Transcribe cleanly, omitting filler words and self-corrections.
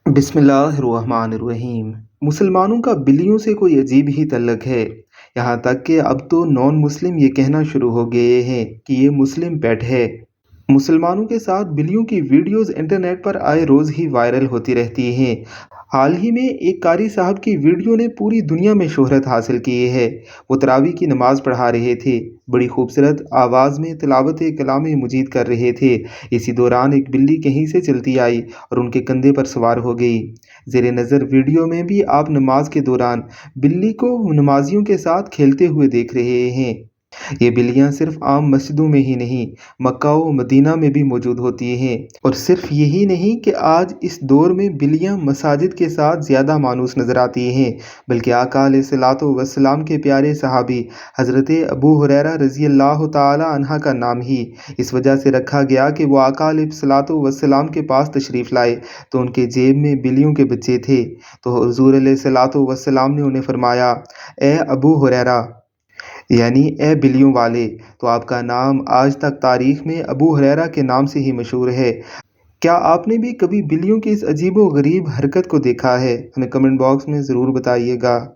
बिस्मिल्लाहिर्रहमानिर्रहीम। मुसलमानों का बिल्लियों से कोई अजीब ही तल्लक है। यहाँ तक कि अब तो नॉन मुस्लिम ये कहना शुरू हो गए हैं कि ये मुस्लिम पेट है। मुसलमानों के साथ बिल्लियों की वीडियोस इंटरनेट पर आए रोज़ ही वायरल होती रहती हैं। हाल ही में एक कारी साहब की वीडियो ने पूरी दुनिया में शोहरत हासिल की है। वो तरावी की नमाज पढ़ा रहे थे, बड़ी खूबसूरत आवाज़ में तिलावत कलाम मजीद कर रहे थे। इसी दौरान एक बिल्ली कहीं से चलती आई और उनके कंधे पर सवार हो गई। ज़ेरे नज़र वीडियो में भी आप नमाज के दौरान बिल्ली को नमाजियों के साथ खेलते हुए देख रहे हैं। ये बिल्लियाँ सिर्फ आम मस्जिदों में ही नहीं, मक्का व मदीना में भी मौजूद होती हैं। और सिर्फ यही नहीं कि आज इस दौर में बिल्लियाँ मसाजिद के साथ ज़्यादा मानूस नज़र आती हैं, बल्कि आका अलैहिस्सलातु वस्सलाम के प्यारे सहाबी हज़रत अबू हुरैरा रज़ी अल्लाह ताला अन्हा का नाम ही इस वजह से रखा गया कि वो आका अलैहिस्सलातु वस्सलाम के पास तशरीफ़ लाए तो उनके जेब में बिल्लियों के बच्चे थे। तो हुज़ूर अलैहिस्सलातु वस्सलाम ने उन्हें फरमाया, ए अबू हुरैरा, यानी ए बिल्लियों वाले, तो आपका नाम आज तक तारीख में अबू हुरैरा के नाम से ही मशहूर है। क्या आपने भी कभी बिल्लियों की इस अजीबो गरीब हरकत को देखा है? हमें कमेंट बॉक्स में ज़रूर बताइएगा।